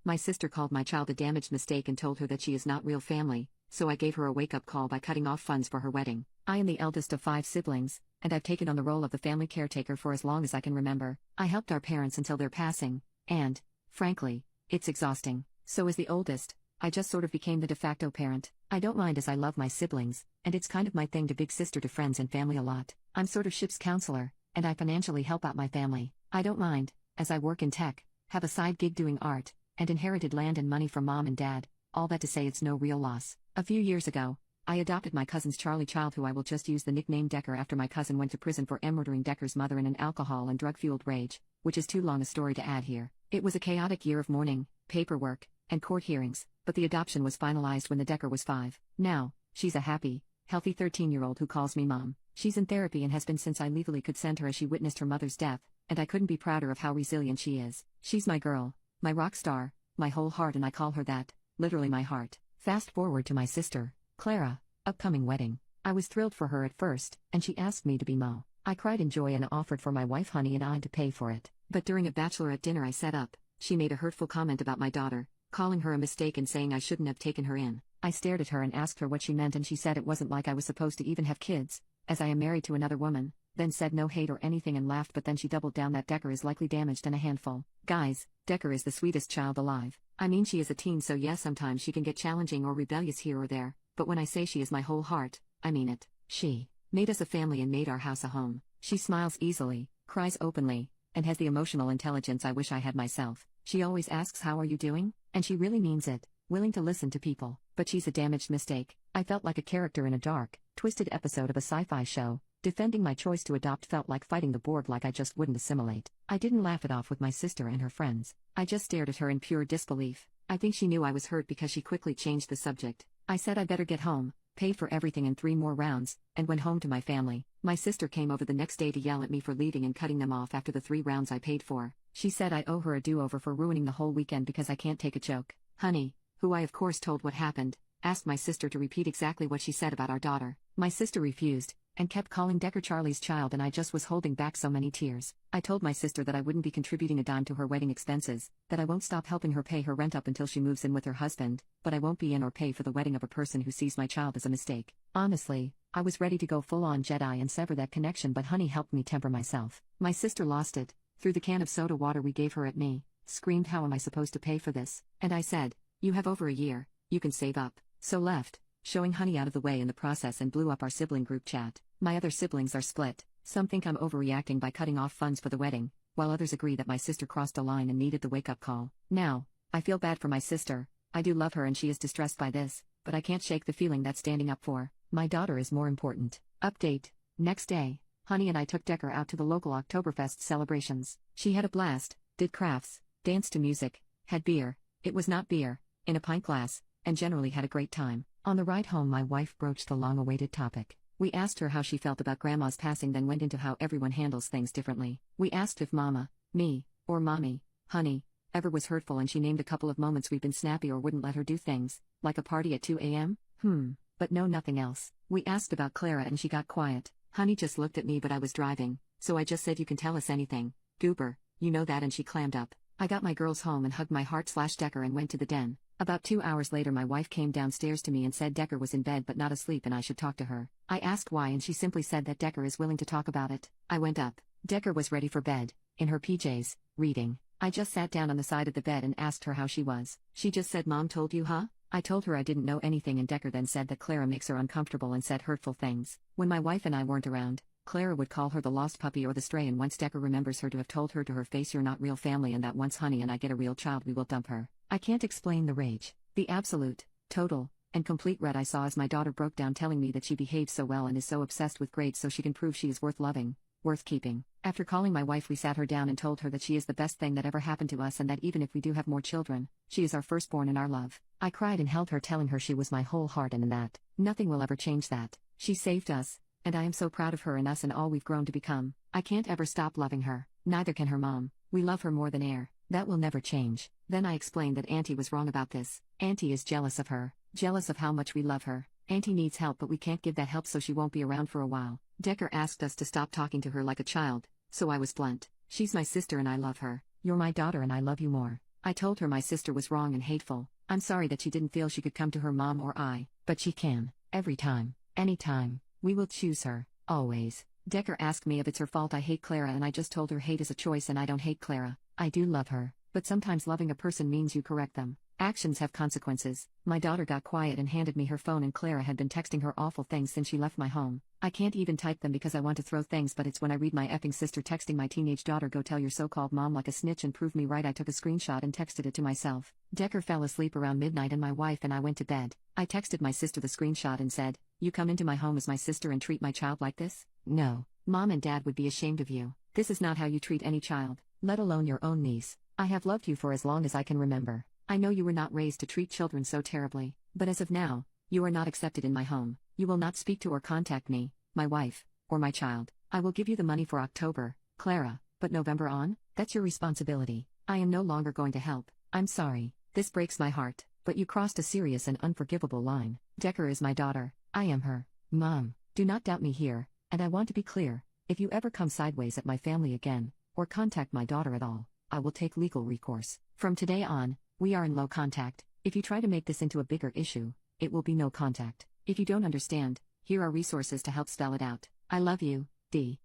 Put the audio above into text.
My sister called my child a damaged mistake and told her that she is not real family, so I gave her a wake-up call by cutting off funds for her wedding. I am the eldest of 5 siblings, and I've taken on the role of the family caretaker for as long as I can remember. I helped our parents until their passing, and, frankly, it's exhausting. So as the oldest, I just sort of became the de facto parent. I don't mind as I love my siblings, and it's kind of my thing to big sister to friends and family a lot. I'm sort of ship's counselor, and I financially help out my family. I don't mind, as I work in tech, have a side gig doing art, and inherited land and money from mom and dad, all that to say it's no real loss. A few years ago, I adopted my cousin's Charlie child, who I will just use the nickname Decker after my cousin went to prison for murdering Decker's mother in an alcohol and drug-fueled rage, which is too long a story to add here. It was a chaotic year of mourning, paperwork, and court hearings, but the adoption was finalized when the Decker was 5. Now, she's a happy, healthy 13-year-old who calls me mom. She's in therapy and has been since I legally could send her, as she witnessed her mother's death, and I couldn't be prouder of how resilient she is. She's my girl, my rock star, my whole heart, and I call her that, literally my heart. Fast forward to my sister, Clara, upcoming wedding. I was thrilled for her at first, and she asked me to be Mo. I cried in joy and offered for my wife Honey and I to pay for it. But during a bachelorette dinner I set up, she made a hurtful comment about my daughter, calling her a mistake and saying I shouldn't have taken her in. I stared at her and asked her what she meant, and she said it wasn't like I was supposed to even have kids, as I am married to another woman, then said no hate or anything and laughed, but then she doubled down that Decker is likely damaged and a handful. Guys, Decker is the sweetest child alive. I mean, she is a teen, so yes, sometimes she can get challenging or rebellious here or there, but when I say she is my whole heart, I mean it. She made us a family and made our house a home. She smiles easily, cries openly, and has the emotional intelligence I wish I had myself. She always asks how are you doing, and she really means it, willing to listen to people. But she's a damaged mistake. I felt like a character in a dark, twisted episode of a sci-fi show. Defending my choice to adopt felt like fighting the Borg, like I just wouldn't assimilate. I didn't laugh it off with my sister and her friends. I just stared at her in pure disbelief. I think she knew I was hurt because she quickly changed the subject. I said I better get home, paid for everything in 3 more rounds, and went home to my family. My sister came over the next day to yell at me for leaving and cutting them off after the 3 rounds I paid for. She said I owe her a do-over for ruining the whole weekend because I can't take a joke. Honey, who I of course told what happened, asked my sister to repeat exactly what she said about our daughter. My sister refused, and kept calling Decker Charlie's child, and I just was holding back so many tears. I told my sister that I wouldn't be contributing a dime to her wedding expenses, that I won't stop helping her pay her rent up until she moves in with her husband, but I won't be in or pay for the wedding of a person who sees my child as a mistake. Honestly, I was ready to go full-on Jedi and sever that connection, but Honey helped me temper myself. My sister lost it, threw the can of soda water we gave her at me, screamed, "How am I supposed to pay for this?" And I said, "You have over a year, you can save up." So left, showing Honey out of the way in the process, and blew up our sibling group chat. My other siblings are split. Some think I'm overreacting by cutting off funds for the wedding, while others agree that my sister crossed a line and needed the wake-up call. Now, I feel bad for my sister. I do love her and she is distressed by this, but I can't shake the feeling that standing up for my daughter is more important. Update. Next day, Honey and I took Decker out to the local Oktoberfest celebrations. She had a blast, did crafts, danced to music, had beer, it was not beer, in a pint glass, and generally had a great time. On the ride home, my wife broached the long-awaited topic. We asked her how she felt about Grandma's passing, then went into how everyone handles things differently. We asked if Mama, me, or Mommy, Honey, ever was hurtful, and she named a couple of moments we've been snappy or wouldn't let her do things, like a party at 2 a.m. But no, nothing else. We asked about Clara and she got quiet. Honey just looked at me, but I was driving, so I just said, "You can tell us anything, Goober, you know that," and she clammed up. I got my girls home and hugged my heart/Decker and went to the den. About 2 hours later, my wife came downstairs to me and said Decker was in bed but not asleep and I should talk to her. I asked why, and she simply said that Decker is willing to talk about it. I went up. Decker was ready for bed, in her PJs, reading. I just sat down on the side of the bed and asked her how she was. She just said, "Mom told you, huh?" I told her I didn't know anything, and Decker then said that Clara makes her uncomfortable and said hurtful things. When my wife and I weren't around, Clara would call her the lost puppy or the stray, and once Decker remembers her to have told her to her face, "You're not real family, and that once Honey and I get a real child, we will dump her." I can't explain the rage. The absolute, total, and complete red I saw as my daughter broke down, telling me that she behaves so well and is so obsessed with grades so she can prove she is worth loving, worth keeping. After calling my wife, we sat her down and told her that she is the best thing that ever happened to us, and that even if we do have more children, she is our firstborn and our love. I cried and held her, telling her she was my whole heart and that nothing will ever change that. She saved us, and I am so proud of her and us and all we've grown to become. I can't ever stop loving her. Neither can her mom. We love her more than air. That will never change. Then I explained that Auntie was wrong about this. Auntie is jealous of her, jealous of how much we love her. Auntie needs help, but we can't give that help, so she won't be around for a while. Decker asked us to stop talking to her like a child, so I was blunt. She's my sister and I love her. You're my daughter and I love you more. I told her my sister was wrong and hateful. I'm sorry that she didn't feel she could come to her mom or I, but she can, every time, anytime. We will choose her, always. Decker asked me if it's her fault I hate Clara, and I just told her hate is a choice and I don't hate Clara. I do love her, but sometimes loving a person means you correct them. Actions have consequences. My daughter got quiet and handed me her phone, and Clara had been texting her awful things since she left my home. I can't even type them because I want to throw things, but it's when I read my effing sister texting my teenage daughter, "Go tell your so-called mom like a snitch and prove me right." I took a screenshot and texted it to myself. Decker fell asleep around midnight and my wife and I went to bed. I texted my sister the screenshot and said, "You come into my home as my sister and treat my child like this? No. Mom and Dad would be ashamed of you. This is not how you treat any child, let alone your own niece. I have loved you for as long as I can remember. I know you were not raised to treat children so terribly, but as of now, you are not accepted in my home. You will not speak to or contact me, my wife, or my child. I will give you the money for October, Clara, but November on? That's your responsibility. I am no longer going to help. I'm sorry. This breaks my heart, but you crossed a serious and unforgivable line. Decker is my daughter. I am her mom. Do not doubt me here, and I want to be clear. If you ever come sideways at my family again, or contact my daughter at all, I will take legal recourse. From today on, we are in low contact. If you try to make this into a bigger issue, it will be no contact. If you don't understand, here are resources to help spell it out. I love you, D.